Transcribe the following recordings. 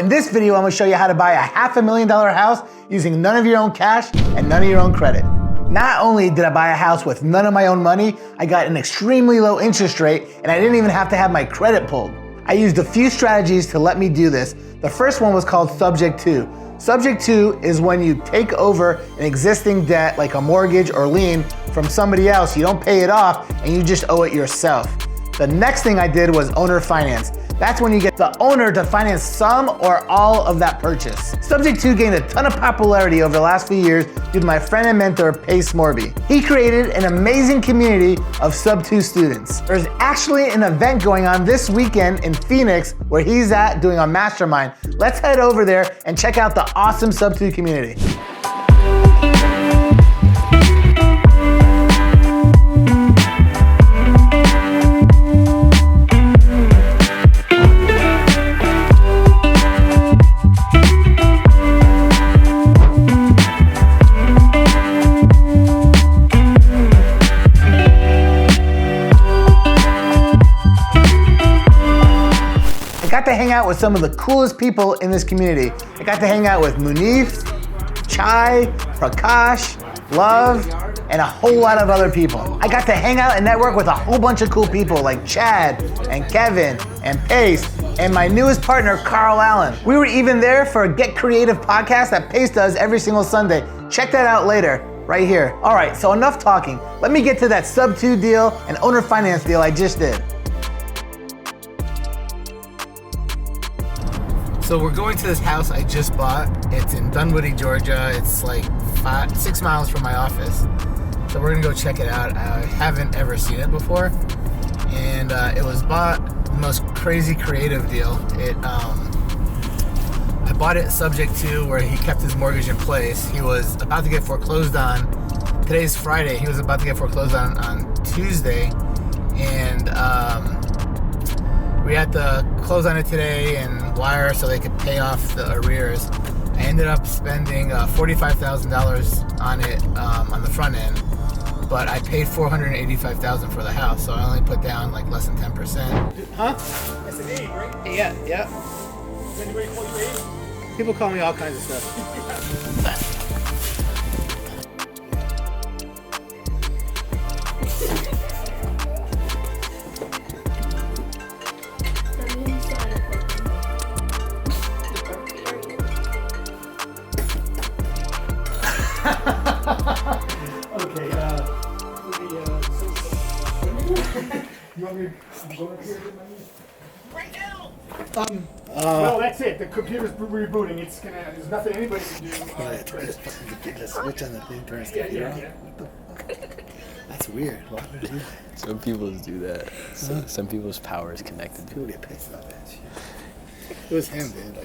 In this video, I'm gonna show you how to buy a $500,000 house using none of your own cash and none of your own credit. Not only did I buy a house with none of my own money, I got an extremely low interest rate and I didn't even have to have my credit pulled. I used a few strategies to let me do this. The first one was called Subject To. Subject To is when you take over an existing debt like a mortgage or lien from somebody else, you don't pay it off and you just owe it yourself. The next thing I did was owner finance. That's when you get the owner to finance some or all of that purchase. Subject To gained a ton of popularity over the last few years due to my friend and mentor, Pace Morby. He created an amazing community of Sub 2 students. There's actually an event going on this weekend in Phoenix where he's at doing a mastermind. Let's head over there and check out the awesome Sub 2 community. I got to hang out with some of the coolest people in this community. I got to hang out with Munif, Chai, Prakash, Love, and a whole lot of other people. I got to hang out and network with a whole bunch of cool people like Chad and Kevin and Pace and my newest partner, Carl Allen. We were even there for a Get Creative podcast that Pace does every single Sunday. Check that out later, right here. All right, so enough talking. Let me get to that Sub 2 deal and owner finance deal I just did. So we're going to this house I just bought. It's in Dunwoody, Georgia. It's like 6 miles from my office. So we're gonna go check it out. I haven't ever seen it before. And it was bought the most crazy creative deal. I bought it subject to where he kept his mortgage in place. He was about to get foreclosed on. Today's Friday. He was about to get foreclosed on Tuesday. And we had to close on it today and wire so they could pay off the arrears. I ended up spending $45,000 on it on the front end, but I paid $485,000 for the house, so I only put down like less than 10%. Huh? That's an A, right? Yeah. Does anybody call you A? People call me all kinds of stuff. Okay, you want me to go up here and get my news? Right now! No, that's it. The computer's rebooting. It's gonna, there's nothing anybody can do. Switch on the thing first. Yeah. What the fuck? That's weird. Why would I do that? Some people do that. Some people's power is connected to People get pissed about that shit. It was him, dude.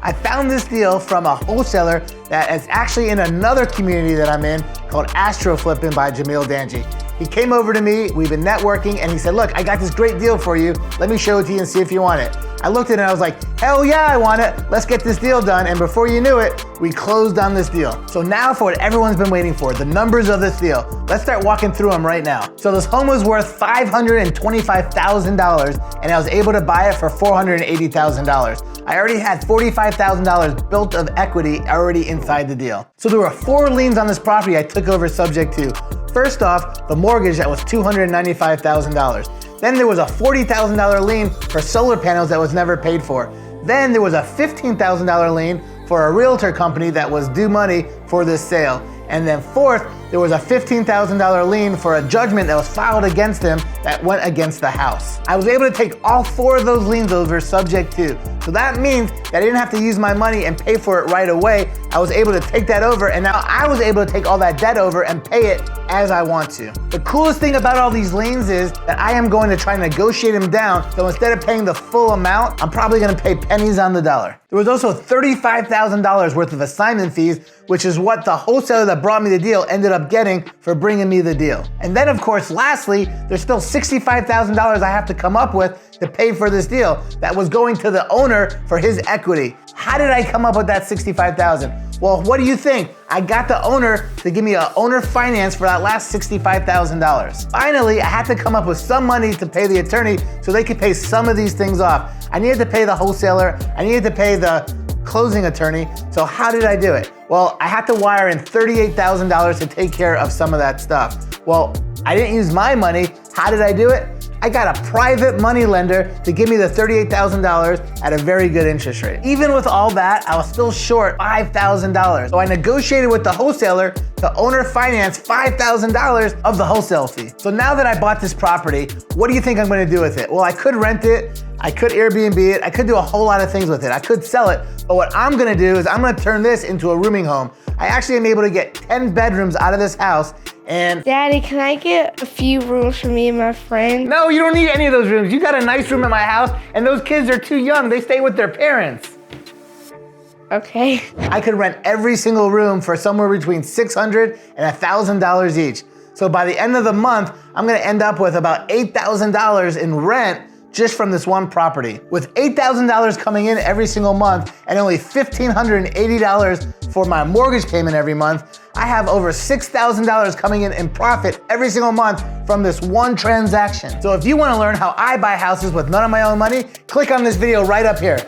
I found this deal from a wholesaler that is actually in another community that I'm in called Astro Flipping by Jamil Danji. He came over to me, we've been networking, and he said, look, I got this great deal for you. Let me show it to you and see if you want it. I looked at it and I was like, hell yeah, I want it. Let's get this deal done. And before you knew it, we closed on this deal. So now for what everyone's been waiting for, the numbers of this deal. Let's start walking through them right now. So this home was worth $525,000 and I was able to buy it for $480,000. I already had $45,000 built of equity already inside the deal. So there were 4 liens on this property I took over subject to. First off, the mortgage that was $295,000. Then there was a $40,000 lien for solar panels that was never paid for. Then there was a $15,000 lien for a realtor company that was due money for this sale. And then fourth, there was a $15,000 lien for a judgment that was filed against him that went against the house. I was able to take all 4 of those liens over subject to. So that means that I didn't have to use my money and pay for it right away. I was able to take that over, and now I was able to take all that debt over and pay it as I want to. The coolest thing about all these liens is that I am going to try and negotiate them down, so instead of paying the full amount, I'm probably gonna pay pennies on the dollar. There was also $35,000 worth of assignment fees, which is what the wholesaler that brought me the deal ended up getting for bringing me the deal. And then of course, lastly, there's still $65,000 I have to come up with to pay for this deal that was going to the owner for his equity. How did I come up with that $65,000? Well, what do you think? I got the owner to give me an owner finance for that last $65,000. Finally, I had to come up with some money to pay the attorney so they could pay some of these things off. I needed to pay the wholesaler, I needed to pay the closing attorney. So how did I do it? Well, I had to wire in $38,000 to take care of some of that stuff. Well, I didn't use my money. How did I do it? I got a private money lender to give me the $38,000 at a very good interest rate. Even with all that, I was still short $5,000. So I negotiated with the wholesaler to owner finance $5,000 of the wholesale fee. So now that I bought this property, what do you think I'm gonna do with it? Well, I could rent it, I could Airbnb it, I could do a whole lot of things with it. I could sell it, but what I'm gonna do is I'm gonna turn this into a rooming home. I actually am able to get 10 bedrooms out of this house. And Daddy, can I get a few rooms for me and my friend? no, you don't need any of those rooms. You got a nice room at my house, and those kids are too young. They stay with their parents. Okay. I could rent every single room for somewhere between $600 and $1,000 each. So by the end of the month, I'm gonna end up with about $8,000 in rent just from this one property. With $8,000 coming in every single month and only $1,580 for my mortgage payment every month, I have over $6,000 coming in profit every single month from this one transaction. So if you wanna learn how I buy houses with none of my own money, click on this video right up here.